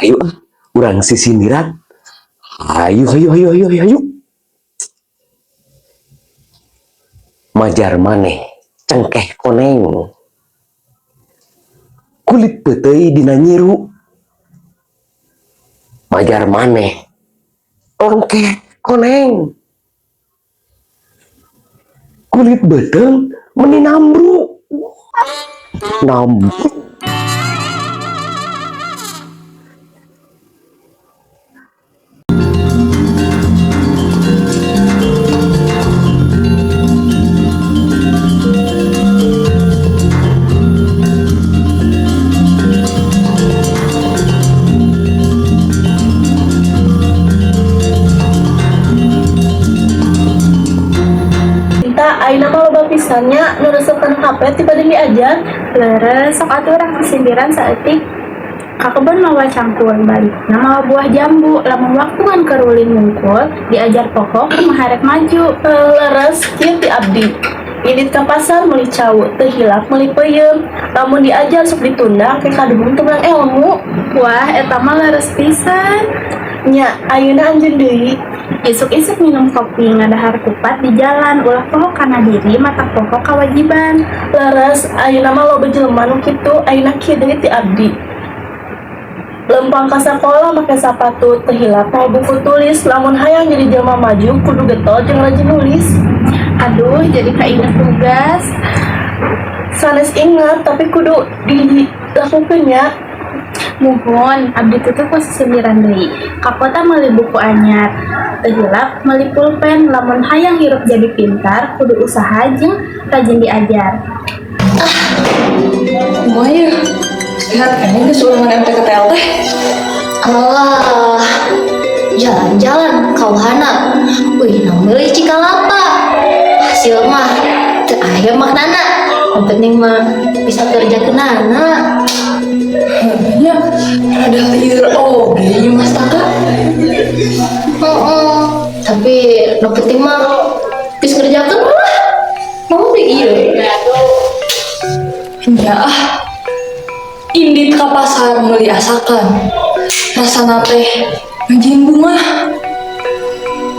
Ayo, urang sisindiran. Ayo, ayo, ayo, ayo, ayo. Majar maneh, cengkeh koneng. Kulit petei dina nyiru. Majar maneh, cengkeh koneng. Kulit beteng meni nambru. Nambru. Aina mah loba pisannya nu resepkeun HP tiba deui diajar. Leres sok atuh urang kesindiran saeutik ka kebon mawa cangkul balik nama buah jambu lamun waktu ngan kerulin ngungkul diajar pokok kumaha rek maju. Leres kieu ti abdi idit ka pasar meuli cawu teu hilap meuli peuyeum lamun diajar sok ditunda ke kadung teu menang ilmu. Wah eta mah leres pisan. Nya ayeuna anjeun deui Isuk-isuk minum kopi ngadahar kupat di jalan ulah pokok kana diri mata pokok kewajiban. Leres ayeuna mah loba jelema nu kitu. Ayeuna kieu deui ti abdi lempang ka sakola make sapatu teu hilap mau buku tulis lamun hayang jadi jelema maju kudu getol jeung rajin nulis. Aduh jadi kainget tugas. Sanes ingat tapi kudu dilakukeun nya. Muhun abdi tutup posisi sindiran deui ka kota meuli buku anyar teu hilap meuli pulpen lamun hayang hirup jadi pintar kudu usaha jeung rajin diajar. Kumaha sehat kan geus ulangan MTKTL teh. Alah, jalan-jalan ka wahana. Wih, meuli Cikalapa. Hasil mah teu aya maknana. Yang penting mah bisa kerja keunana. Ya, ada lieur oge ieu Mas Taka. Tapi nu penting mah geus ngerjakeun lah. Mau di ieu. Ya indit ka pasar meuli asakan. Rasana teh ngajin bunga.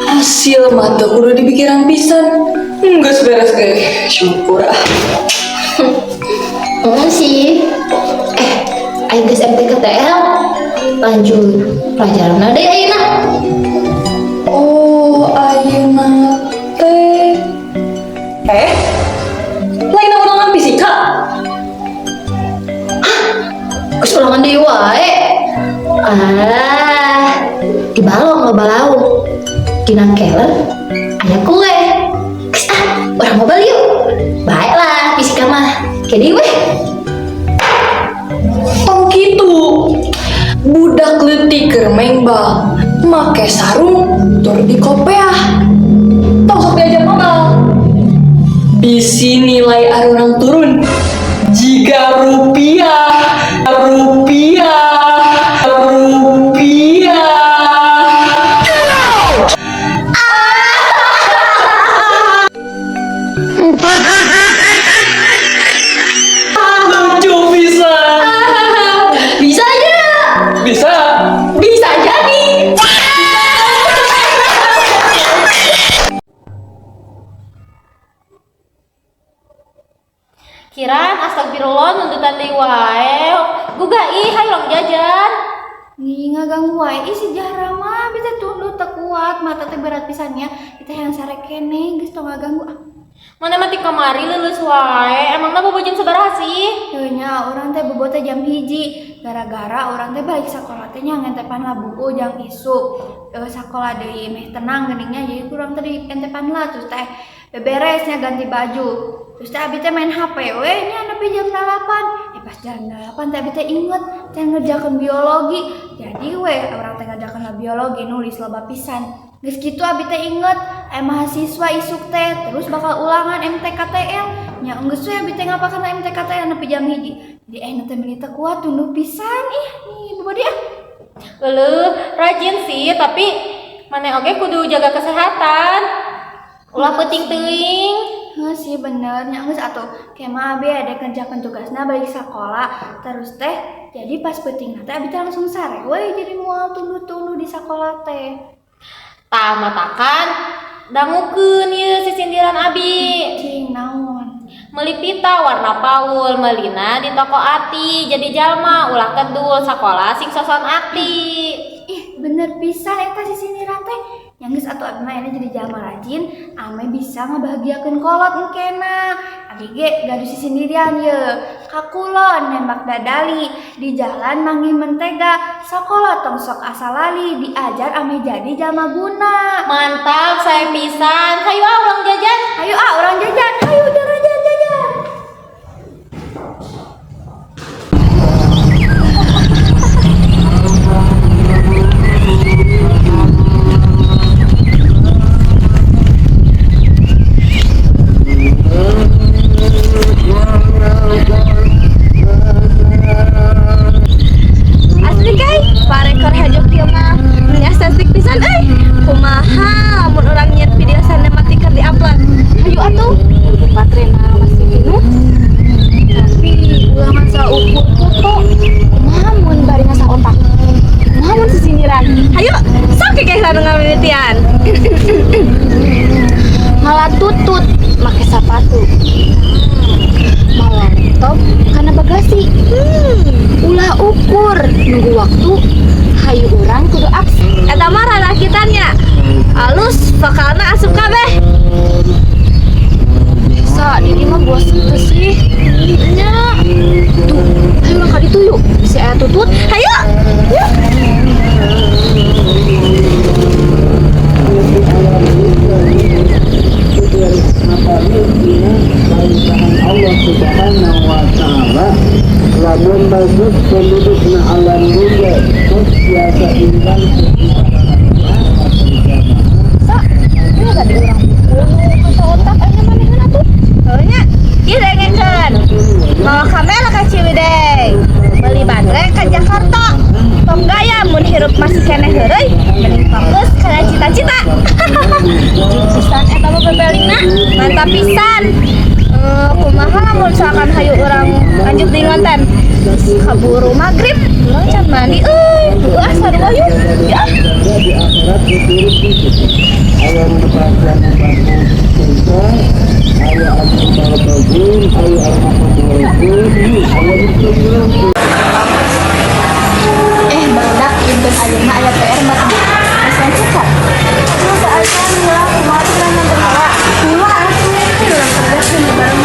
Hasil mah teu kudu dipikiran pisan. Geus beres ge, syukur ah. Sih. Aing geus MTKTL. Lanjut pelajaran deui ayeuna. Oh, ayeuna teh lain ulangan fisika. Geus ulangan deui wae. Dibalong loba lauk. Dina keler aya kue. Geus urang mobil yuk. Baiklah fisika mah. Kedi weh. Oh gitu. Budak leutik keur main bal, make sarung tur di kopeah. Tong sok diajar modal. Bisi nilai arurang turun. Jika rupiah. Lucu bisa. Bisa aja. Bisa jadi. Kiran astagfirullah nuntutan deui wae. Guga ih hayang jajan. Nih ngaganggu wae ih sejarah mah bisa tunduk teu kuat mata teh berat pisannya kita yang sare kene geus teu ngaganggu. Mana mati kamari leuleus wae. Emangna bobojeung sabaraha sih? Teu nya urang teh bobo teh jam 1 gara-gara urang teh balik sakola teh nya ngentepan lah buku jam isuk. Sakola deui meh tenang geuninnya jadi urang teh dientepan lah terus teh beberesnya ganti baju. Terus teh abi teh main HP we nya nepi jam 8. Pas jam 8 teh abi teh inget teh ngerjakeun biologi. Jadi we urang teh ngerjakeun biologi nulis loba pisan. Geus kitu abi teh inget mahasiswa isuk teh terus bakal ulangan MTKTL. Nya geus we abi teh ngapakeun MTKTL nepi jam 1. Jadi teh meuli teu kuat tunduk pisan ih nih bobodi ah. Rajin sih tapi mana oge kudu jaga kesehatan. Ulah penting teuing. Sih bener nya geus atuh kemah abi ada kerjakeun tugasna balik sakola terus teh Jadi pas penting teh abi teh langsung sare we jadi moal tunduh-tunduh di sakola teh. Tah matakan dangukeun ieu sisindiran abi. Cing naon? Meuli pita warna paul meulina di toko Ati jadi jalma ulah kedul sakola sing soson Ati. Ih, bener pisan eta sisindiran teh. Yang geus atuh abi mah ena jadi jalma rajin, ame bisa ngabahagiakeun kolot engkena. Abi ge gaduh sisindirian ye. Kakulon nembak dadali di jalan manggih mentega. Sakola tong sok asa lali diajar ame jadi jalma guna. Mantap saya pisan. Hayu urang jajan. Ayo orang jajan, ayo jajan. Asli kai, parekor hajok dia mah estetik pisan kumaha mun urang nyiet video sinematik keur di-upload. Hayu atuh, baterena masih penuh. Tapi ulangan saukur foto, kumaha mun bari ngasa otak. Kumaha mun sisindiran. Hayu, sok ke kayak sareng ngamimitian. Malah tutut make sepatu. Malah top karena bagasi. Ulah ukur nunggu waktu hayu urang kudu absen. Eta mah ranah kitanya. Alus bakalna asup kabeh. Sa diri mah bos itu sih. Nya. Tuh, hayu urang ka ditu yuk. Bisa aya tutut. Hayu. Yuk. Allah Subhanahu wa taala lamun bagus pendudukna alam dunia terus biasa ingkang Ini gak di urang masa otak aja manehna tuh. Heunya, ieu dengekeun. Mawa kamera ka Ciwidey. Beli baterai ka Jakarta. Tong gaya mun hirup masih keneh heureuy, mending fokus kana cita-cita. Pisan eta mah bebelingna, mantap pisan. Kumaha lamun misalkan hayu urang lanjut di ngonten. Kaburu magrib, urang can mandi euy. Heuah sarua yuk. Ya. di akhirat dituruti ayat kebahagiaan ayat al-Mubarakun ayat al-Mubarakun ayat Barudak inten ayeuna aya PR mah asa cekat. Masa asa mila kumaha teh nang terhawa. Kumaha atuh urang cerdas jeung bareng.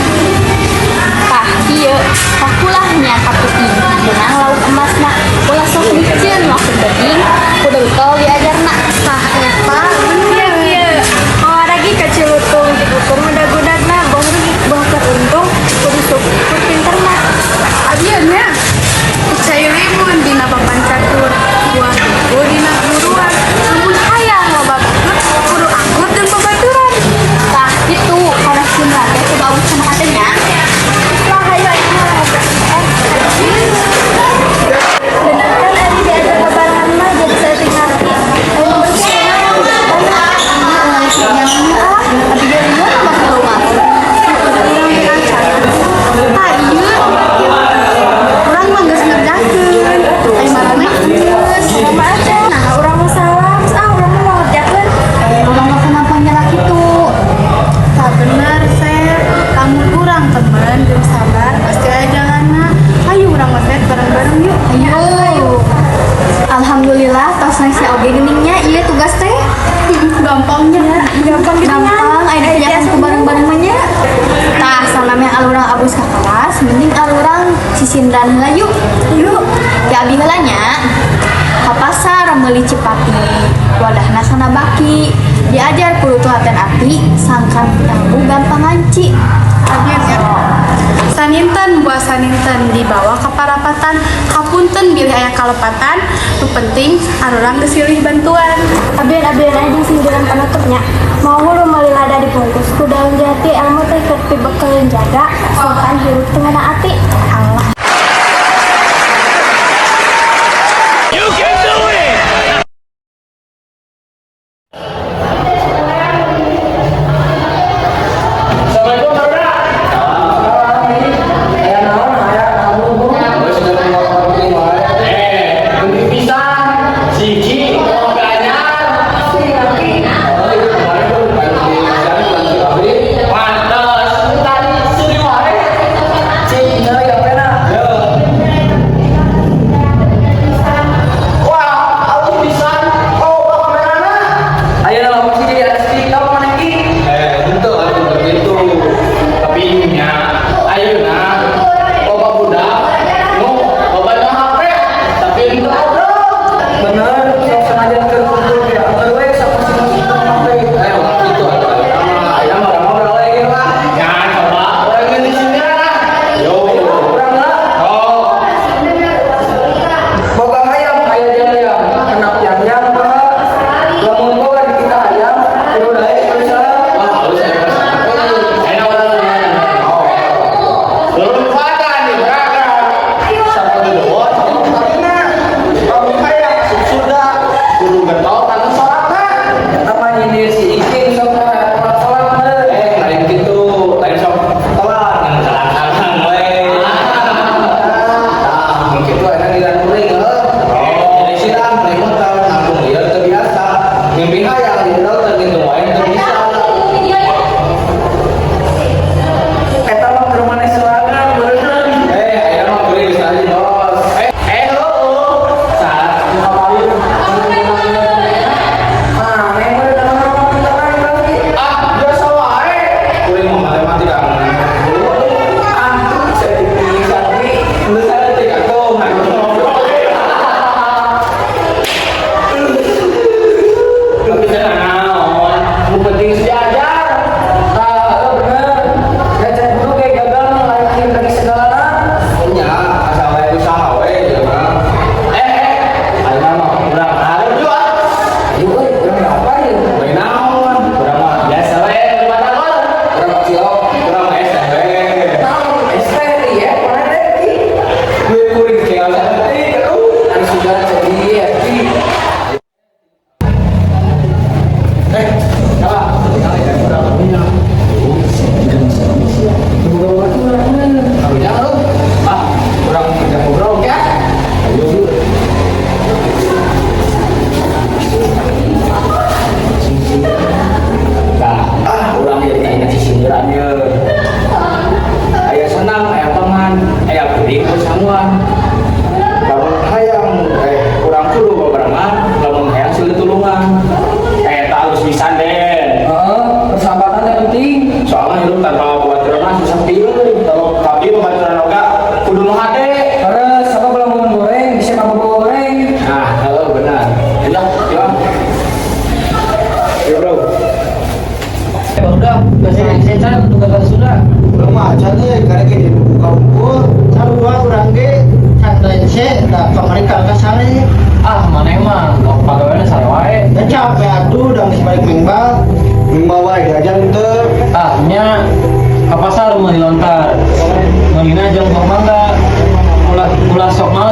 Tah ieu pakulah nya kaputing dengan lauk emasna. Ulah sok micin waktu beding kudu tol diajarna. Tah eta bener ieu. Olahraga ka cilutung diukur mudag-udagna boh keuntung kudu sok pinterna. Abieunya percaya limun dina papan catur buah buku dina guruan namun hayang loba banget kudu anggut dan babaturan tah itu karena cina teh kebaut sama katanya lah hayo bener kan tadi diajar babaran mah jadi saya tinggalin ayo bersihnya tapi jadi mau sama ke rumah orang bilang orang mah geus ngerjakeun ai marana geus aja nah urang mah salah urang mah mau ngerjakeun urang mah kenapa nyala kitu tah bener Seth kamu kurang temen jeung sabar pasti aya jalanna ayo urang mah Seth bareng-bareng yuk ayo alhamdulillah tos nasi oge geningnya ieu tugas teh gampangnya gampang aya dikerjakeun ku bareng-bareng mah nya tah sanameh alurang abus ka kelas mending alurang sisindan heula yuk ya abi heula nya ka pasar meuli cipati wadahna sana baki diajar kudu telaten ati sangkan tahu gampang nganci akhirnya saninten buah saninten dibawa ke parapatan kapunten bilih aya kalepatan nu penting arurang geus silih bantuan aben-aben aya jeung sindiran panutupnya mau hulu meuli lada dibungkus ku daun jati elmu teh keur pibekeun jaga sangkan hirup teu ngana ati Allah kuring tinggal harus sudah jadi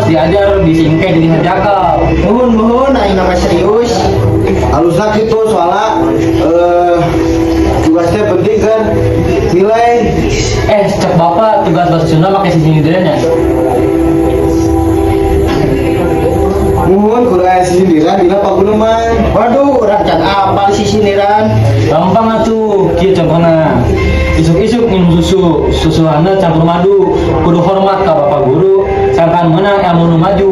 diajar disingke jadi herjakal. Nuhun aing nama serius. Halusna kitu soalnya tugasnya penting kan nilai. Cek bapak tugas bahasa Sunda pakai sindiran ya. Nuhun kudu aya sindiran dina paguneman. Waduh, urang can apal si sindiran. Gampang atuh, kieu contohna. Isuk-isuk minum susuhana campur madu, kudu hormat ka bapak guru, sangkan menang ilmu nu maju.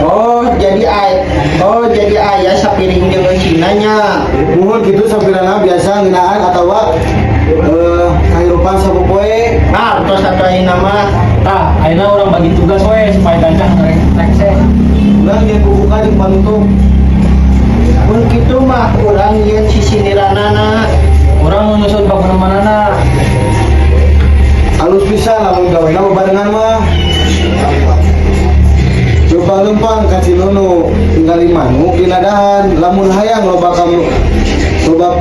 Oh, jadi aya sapiring jeung eusinanya. Nuhun kitu sapirana biasa ngeunaan atawa kahirupan sapopoe. Nah, tos ayeuna mah. Tah, ayeuna urang bagi tugas we supaya gancang rek. Urang jeung buka jeung panutup. Mun kitu mah urang yeun si sindiranana. Urang nyusun pagunemanana. Halus pisan lamun gawena bebarengan mah. Coba lempang ka Cinunu tinggal manuk dina dahan. Lamun hayang loba kamu loba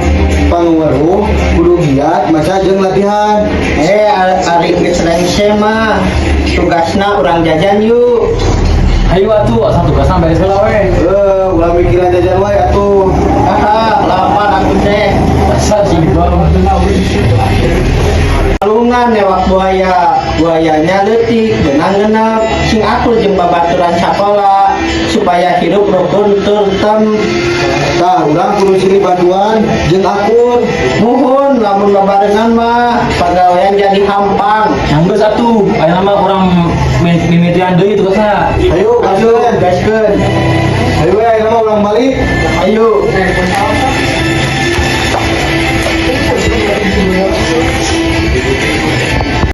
panguweruh kudu giat maca jeung latihan. Ari geus rengse mah tugasna urang jajan yuk. Ayo atuh asa tugasna beres heula we. Ulah mikiran jajan wae atuh. Lapar aku teh. Asa sih Alungan lewat buayanya leutik benang genep sing atur jeung babaturan sakola supaya hidup rukun tertem. Tah urang kudu silih bantuan jeung akur. Nuhun lamun babarengan mah pagawean jadi hampang. Geus atuh ayeuna mah urang mimitian deui tugasna. Ayo gaskeun. Ayo ayeuna mah urang balik. Ayo.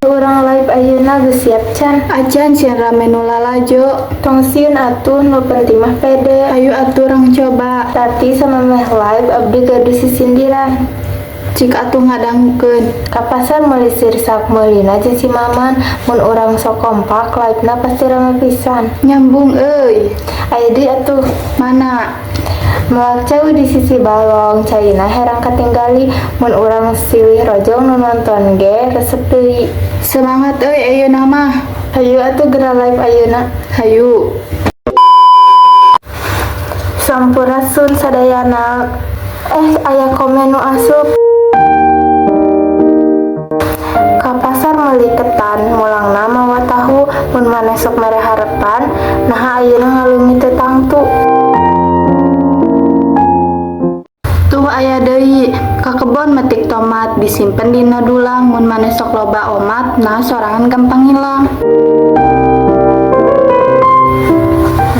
Urang live ayeuna geus siap can. Acan sieun rame nu lalajo. Tong sieun atuh nu penting mah pede. Ayo atuh urang coba. Tati sama meh live abdi gaduh sisindiran. Cik atuh ngadangkeun. Ka pasar meuli sirsak meulina jeung si Maman. Mun urang sok kompak live-na pasti rame pisan. Nyambung euy. Aya deui atuh. Mana? Melak cau di sisi balong, caina herang katinggali. Mun urang silih rojong nu nonton ge resep deui. Semangat euy ayeuna mah. Hayu atuh geura live ayeuna. Hayu. Sampurasun sadayana. Aya komen nu asup. Ka pasar meuli ketan, mulangna mawa tahu. Mun maneh sok mere harepan, nah ayeuna ngalungi teu tangtu. Tuh aya deui ka kebon metik tomat disimpen dina dulang. Mun maneh sok loba omat nah sorangan gampang hilang.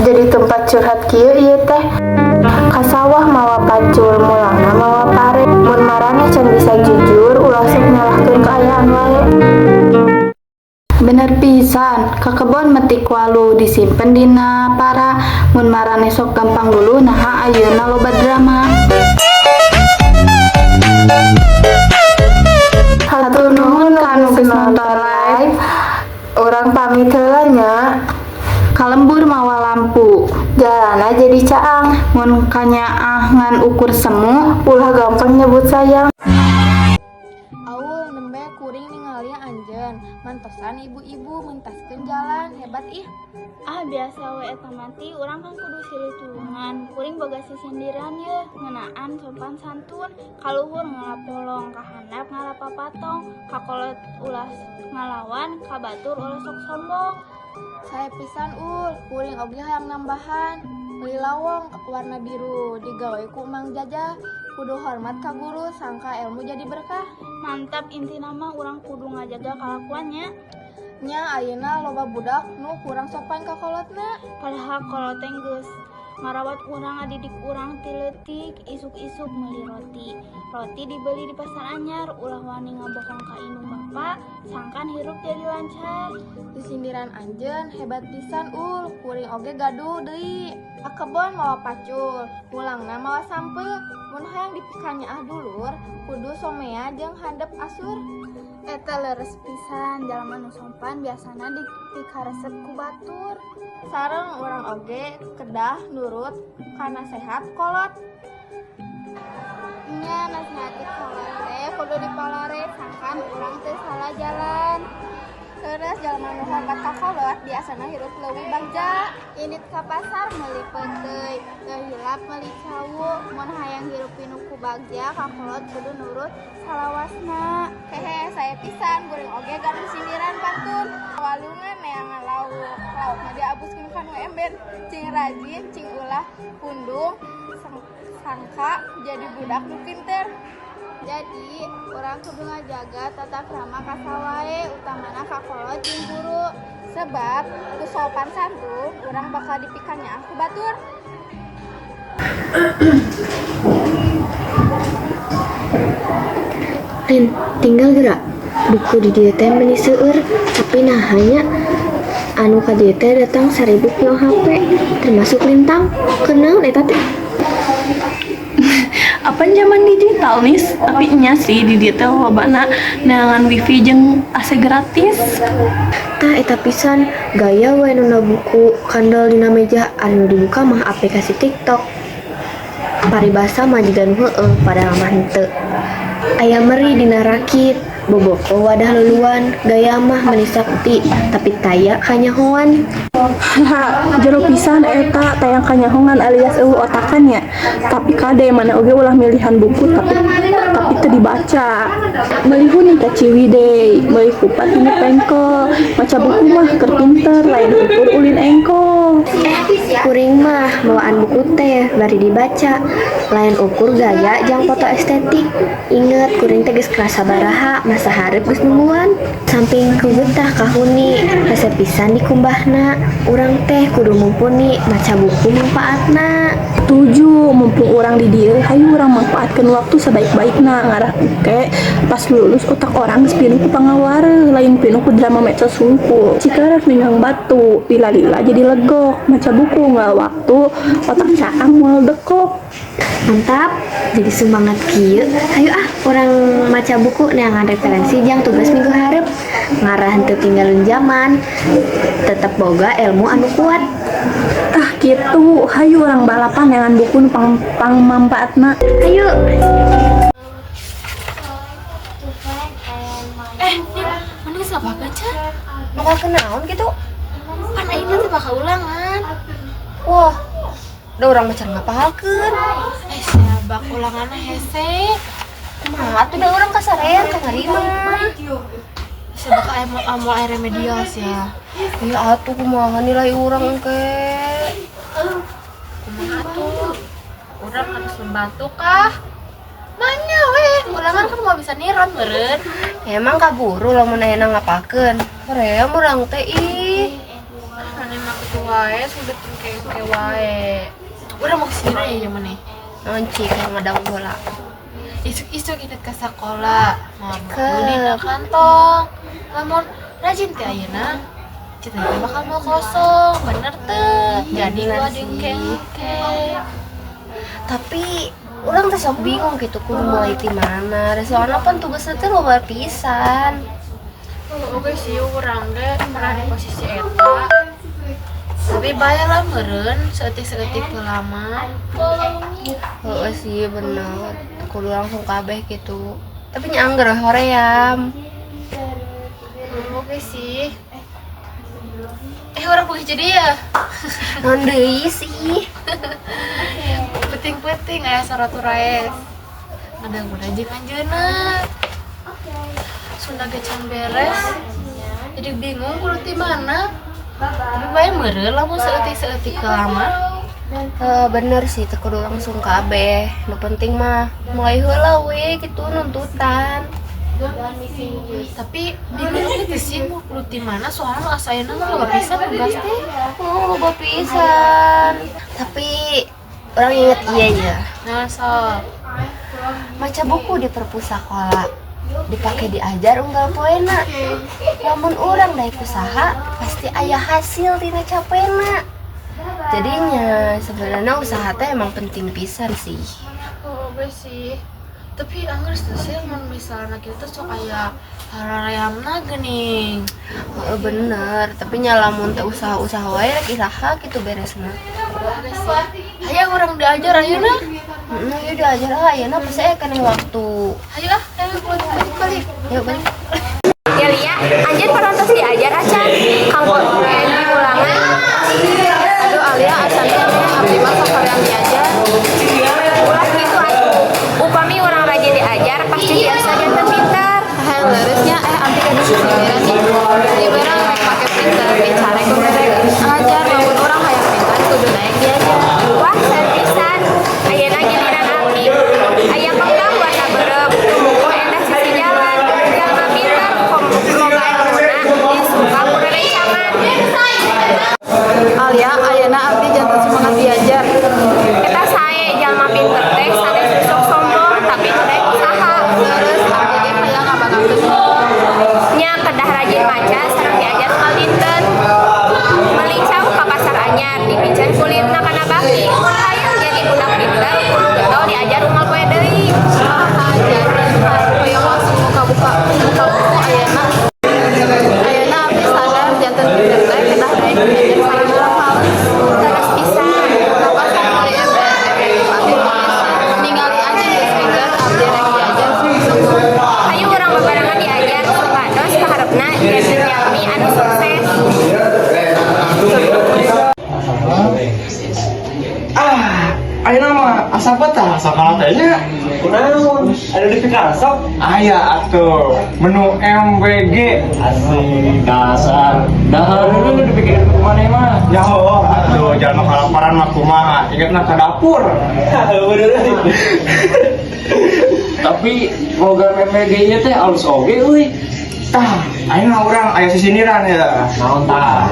Jadi tempat curhat kieu ieu teh. Ka sawah mawa pacul, mulangna mawa pare. Mun marane can bisa jujur ulah sok nyalahkeun kaayaan wae. Bener pisan, ka kebon metik walu disimpen dina para. Mun marane sok gampang dulu nah ayeuna loba drama. Hatur nuhun kanu geus nonton live. Urang pamit heula nya. Kalembur mawa lampu. Jalana jadi caang. Mun kanyaah ngan ukur semu, ulah gampang nyebut sayang. Aung nembe kuring ningali anjeun. anjeun. Mantosan ibu-ibu mentaskeun jalan, hebat ih. Ah biasa we eta mati urang kan kudu silih tulungan. Kuring boga sisindiran ye, ngeunaan sopan santun, kaluhur ngalapolong, kahandap ngalapapatong, kakolot ulah ngalawan, kabatur ulah sok sombong. Saya pisan kuring oge hayang nambahan. Beli lawong warna biru digawe ku Mang Jajah. Kudu hormat ka guru, sangka ilmu jadi berkah. Mantap, inti nama urang kudu ngajaga kalakuannya. Nya ayeuna loba budak nu kurang sopan ka kolotna. Padahal kolot teh geus ngarawat urang, ngadidik urang ti leutik, isuk-isuk meuli roti. Roti dibeli di pasar anyar, ulah wani ngabohong ka indung bapa, sangkan hirup jadi lancar. Disindiran anjeun hebat pisan kuring oge gaduh deui. Akebon mawa pacul, pulangna mawa sampeu. Mun hayang dipikanya dulur, kudu somea jeung handap asur. Eta leres pisan, jalma nu sopan biasana dikaresep ku batur. Sareng urang oge kedah nurut kana sehat kolot. Nya nasihati kolot teh kudu dipalare, sangkan urang teh salah jalan. Terus jalma nu hormat ka kolot biasana hirup leuwih bagja. Indit ka pasar meuli peuteuy, teu hilap meuli cawu. Mun hayang hirup pinu ku bagja ka kolot kudu nurut salawasna. Hehe, saya pisan guring oge gaduh sindiran pantun. Walungan neangan lauk mah diabuskeun ka nu emben. Cing rajin, cing ulah pundung, sangka jadi budak nu pinter. Jadi, urang kudu ngajaga tata krama ka sawae, utamana ka kolot jeung guru. Sebab ku sopan santun urang bakal dipikanya aku batur. Rin, tinggal gerak. Buku di dieu teh meuni seueur, tapi nah hanya anu ka dieu teh datang 1000 pion HP, termasuk lintang. Kenaon eta teh? Apa zaman digital nih, tapi nya sih di digital lobana neangan wifi jeung AC gratis. Tah eta pisan gaya we nuna buku kandel dina meja, anu dibuka mah aplikasi TikTok. Paribasa mah jiga nu heueuh padahal mah henteu. Aya meri dina rakit, boboko wadah luluan, gaya mah meuni sakti, tapi taya kanyahoan. Jero pisan eta tayang kanyahongan alias eueuh otakannya. Tapi kade mana oge ulah milihan buku tapi teu dibaca. Meuli huni ka Ciwidey, meuli kupat ini pengko. Maca buku mah keur pinter, lain ukur ulin engko. Kuring mah bawaan buku teh bari dibaca, lain ukur gaya jang foto estetik. Inget kuring teh geus kelas sabaraha, masa hareup geus nungguan. Samping kugetah kahuni, resep pisan dikumbahna. Urang teh kudu mumpuni maca buku manfaatna. Tujuh, mumpung orang di dieu, hayu urang manfaatkeun waktu sebaik-baikna. Ngarah ke pas lulus otak orang geus pinuh ku pangawareuh, lain pinuh ku drama medsos hungkul. Cikarek minggang batu, lila-lila jadi legok. Maca buku nggal waktu, otak caang moal dekok. Mantap, jadi semangat kieu. Hayu orang maca buku neangan referensi jang tugas minggu hareup. Ngarah henteu tinggalin zaman, tetep boga ilmu anu kuat. Tah kitu, hayu orang balapan neangan buku nu pang manfaatna. Hayu. Mana geus ngabakeun Can? Bakal kenaon gitu? Pan ayeuna teh bakal ulangan. Wah, da urang macan ngapahalkeun. Sia bak ulanganna hese. Kumaha atuh da urang kasarean ka ngarima. Sia bakal amal remedial sia. Ieu atuh kumaha nilai urang ke. Kumaha atuh? Urang harus membantu kah? Nanya ulangan kan mau bisa niran meureun. Emang ka guru lamun ayeuna ngapakeun. Hoream urang teh ih. Ane mah kitu wae sudet ke wae. Urang mau kesini ya zaman nih. Nonci ka ngadang bola. Isuk-isuk kita ke sekolah. Mau dina kantong. Lamun rajin teh ayeuna cita bakal mau kosong, bener teh. Jadi ngadeng ke. Tapi urang teh sok bingung gitu kudu mulai ti mana. Soalna pan tugasna teh loba pisan. Oke sih urang ge pernah di posisi eta. Tapi bayar lah meureun seeutik-seeutik lama. Heeh sih bener. Kudu langsung kabeh gitu. Tapi nya angger hoream. oke sih. Orang boleh jadi ya? Nondei sih. Penting-penting aya saraturais. Mudah-mudahan jeung anjeunna. Sunda ge can beres. Jadi bingung kudu ti mana. Lebih bae meureun lamun saeutik-saeutik ke lama. Bener sih, teu kudu langsung kabeh. Nu penting mah mulai heula we gitu nuntutan. Tapi bingung gitu sih mau kudu ti mana soalnya asa ayeuna mah loba pisan tugas teh. Loba pisan. Tapi orang inget iya ya. Nah, sok. Maca buku di perpustakaan dipakai diajar unggal poena. Lamun urang daek usaha pasti aya hasil tina capena. Jadinya sebenarnya usaha teh emang penting pisan sih. Oh, sih. Tapi anggeus teh sih mun misalna kita sok aya hararayamna geuning. Bener, tapi nyalamun teh usaha-usaha wae rek iraha kitu beresna. Aya urang diajar ayeuna. Heeh, diajar ayeuna pasti aya keneh waktu. Ayo balik. Yuk balik. Ya Lia, anjir parantos diajar acan. Kanggo di ulangan. Aduh Alia asalnya abdi mah sakalian diajar. Ulah gitu atuh. Upami urang rajin diajar pasti biasa janten pintar. Leresnya abdi kada sisiran nih. Di barang rek make pintar bicara ajar lamun urang hayang pintar kudu naik diajar. Wah, servisan. Ayeuna giliran abdi. Aya pegang buat beureup. Tumuku endah sisi jalan. Jalma pintar loba ilmuna disuka kudu rencangan. Alia ayeuna abdi janten semangat diajar. Kita sae jalma pinter teh sanes sok sombong tapi kudu usaha. Leres abdi ge hayang ngabangkeun. Nya kedah rajin maca sareng diajar unggal dinten. Melicau ka pasar anyar dipican kulitna kana baki. Mun hayang jadi budak pinter kudu getol diajar unggal poe deui. Hoyong langsung buka buku ayeuna. Ayeuna abdi sadar janten pinter teh kedah daek diajar sareng urang halus. Terus pisan. Kapan sakali efektif abdi ningali aja geus pinter abdi rek diajar Hayu urang bebarengan diajar supados kaharepna jadi jalmi anu sukses. Ayeuna mah asa betah sakola teh nya. Kunaon? Ada di Picasso? Aya atuh menu MBG. Asik dasar. Dahar dulu dipikirin ke mana mah? Nyaho atuh jalma kalaparan mah kumaha ingetna ka dapur. Tapi program MPG-nya teh alus oge euy. Tah, ayeuna urang aya sisiniran ya. Naon tah?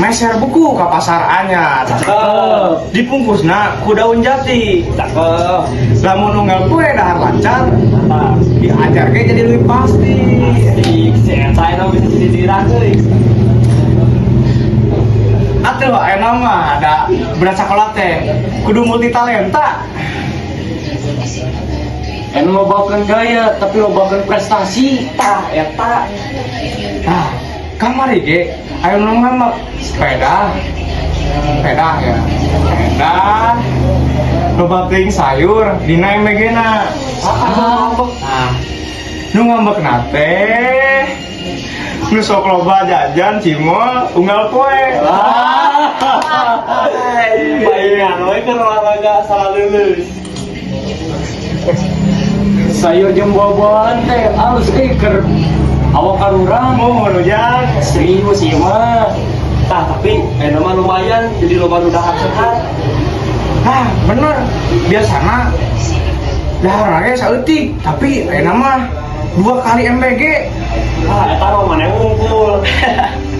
Meser buku ka pasar anyar. Cakep. Dipungkusna ku daun jati. Cakep. Lamun unggal kue dahar lancar, Mantap. diajar ge jadi lebih pasti. Asik, si Eta itu bisa sisiran euy. Atuh ayeuna mah ada berat sakola teh kudu multitalenta. Enu lobakeun gaya tapi lobakeun prestasi. Tah eta. Nah, kamari ge ayeuna mah sepeda ya. Sepeda. Loba teuing sayur dina MBG-na. Nah, nu ngambekna teh nu sok loba jajan cimol unggal poe. Bayangan we keur olahraga salah lulus. Sayur jeung buah-buahan teh alus keur awak urang Mau menujang serius ieu mah. Tah tapi eno mah lumayan jadi loba nu dahar sehat. Nah, bener. Biasana dahar ge saeutik, tapi ayeuna mah 2 kali MBG. Ah eta mah maneh unggul.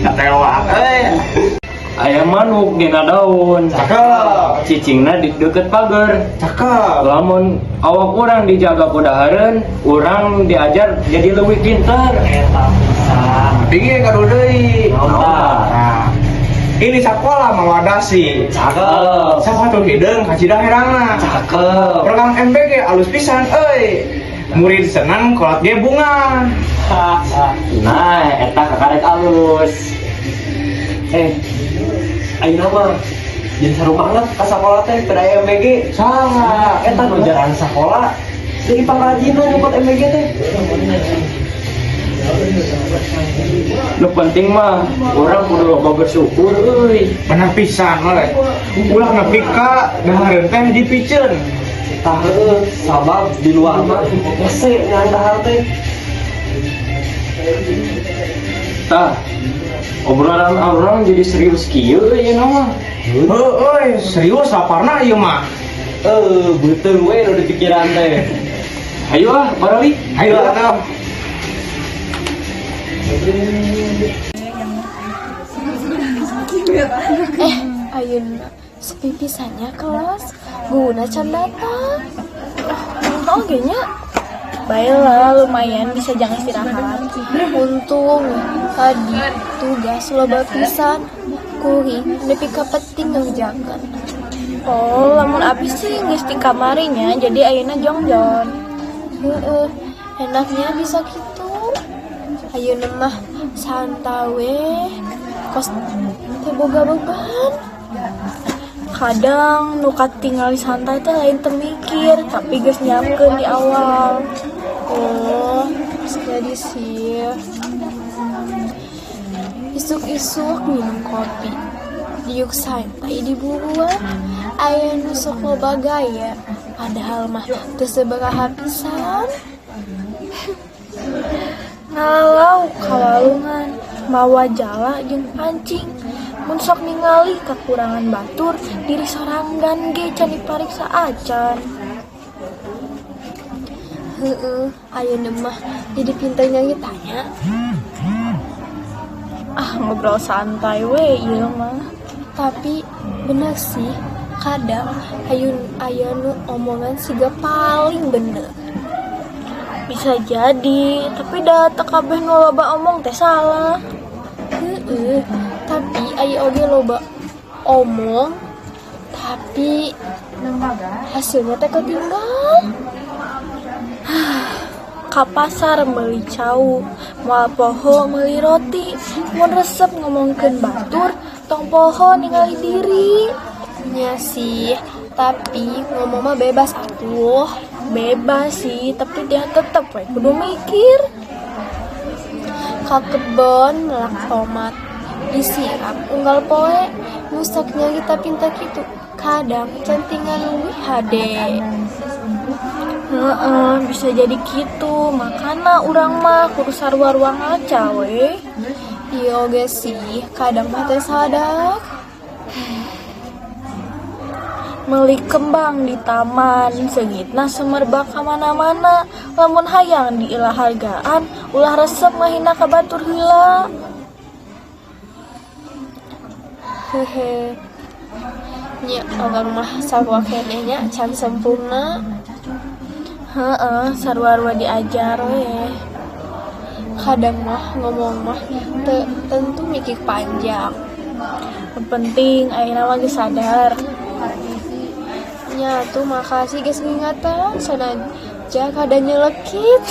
Katewak euy. Aya manuk dina daun. Cakep. Cicingna di deket pagar. Cakep. Lamun awak urang dijaga kudahareun, urang diajar jadi leuwih pinter. Eta pisan. Binge kadu deui. Nah, Ini sakola mawadasi. cakep. Sapatu hideung ka Cidaherangna. Cakep. Program MBG alus pisan euy. Murid senang kolat ge bunga. Nah, eta kakarek alus. Ayeuna mah jadi seru banget ka sakola teh ke daya MBG. Salah. Eta nu jaran sakola jadi pangrajinan nyebut MBG teh. Nu penting mah orang kudu loba bersyukur euy. Benar pisan we. Ulah nepi ka dahareun teh dipikeun. Tah heueuh sabab di luar mah hese nya dahar teh. Tah obrolan orang jadi serius kieu ya mah. Heueuy serius laparna ieu mah. Betul we nu dipikiran teh. Ayo ah barali. Ayo atuh. Ayeuna sepi pisannya kelas guna can datang. Oke nya baiklah lumayan bisa jangan istirahat. Untung tadi tugas loba pisan kuring nepi ka penting ngerjakeun. Oh lamun abis sih geus di kamarinya jadi ayeuna jongjon. Enaknya bisa gitu. Ayeuna mah santai kos teu boga beban. Kadang nu katingali santai teh lain teu mikir tapi geus nyiapkeun di awal. Oh, jadi sih. Isuk-isuk minum kopi. Diuk santai di buruan. Aya nu sok loba gaya. Padahal mah teu sabaraha pisan. Ngalau kawalungan mawa jala jeung pancing mun sok ningali kekurangan batur diri sorangan ge can dipariksa acan. Ayeuna mah jadi pinternya ditanya. Ngobrol santai we ieu mah. Tapi bener sih kadang aya nu omongan siga paling bener. Bisa jadi, tapi dah teu kabeh nu loba omong teh salah. Tapi aya oge loba omong tapi hasilnya teh ketinggal. Ka pasar meuli cau, moal poho meuli roti, mun resep ngomongkeun batur, tong poho ningali diri. Nya sih, tapi ngomong mah bebas atuh. Bebas sih, tapi dia tetep we kudu mikir. Ka kebon melak tomat disiram unggal poe nusaknya kita pinta kitu kadang cantingan leuwih hade. Bisa jadi gitu makana urang mah kudu sarua ruang aca we. Ieu oge sih kadang mah teh sadak meuli kembang di taman seungitna semerbak ka mana-mana lamun hayang diilah hargaan ulah resep mahina ka batur heula. Hehe. Nya orang mah sarua keneh nya can sempurna. Sarua-rua diajar we. Kadang mah ngomong mah tentu mikir panjang. Yang penting ayeuna mah geus sadar. Nya tuh makasih geus ngingatan sanajan kada nyelekit.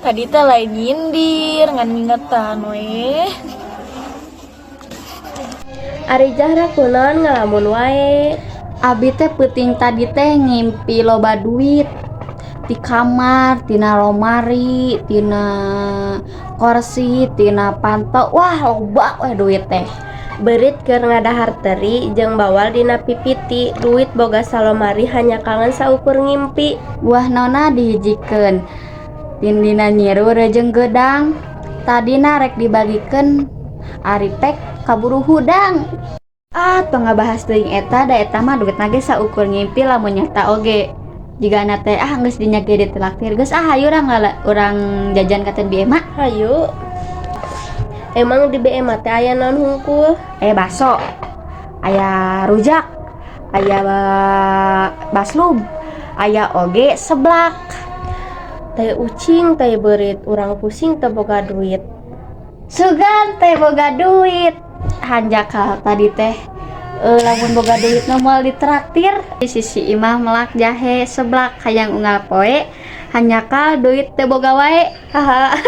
Tadi teh lain nyindir ngan ngingetan we. Ari Zahra kunaon ngalamun wae? Abi teh peuting tadi teh ngimpi loba duit di kamar, tina lomari, tina kursi, tina panto. Wah, loba we duit teh. Beurit keur ngadahar teri jeung bawal dina pipiti. Duit boga salomari hanya kangen saukur ngimpi. Wah nona dihijikeun. Dina nyiru reujeng gedang. Tadina rek dibagikeun ari pek kaburu hudang. Tong ngabahas teuing eta da eta mah duitna ge saukur ngimpi lamun nyata oge. Jigana teh geus dinya ge ditraktir geus hayu urang jajan ka teh bieu mah. Hayu. Emang di BM teh aya naon hungkul? Aya baso, aya rujak, aya baslub, aya oge seblak. Teh ucing teh beurit urang pusing teh boga duit. Sugan teh boga duit. Hanjakal tadi teh lamun boga duit moal ditraktir. Di sisi imah melak jahe seblak hayang unggal poe. Hanjakal duit teh boga wae. Haha.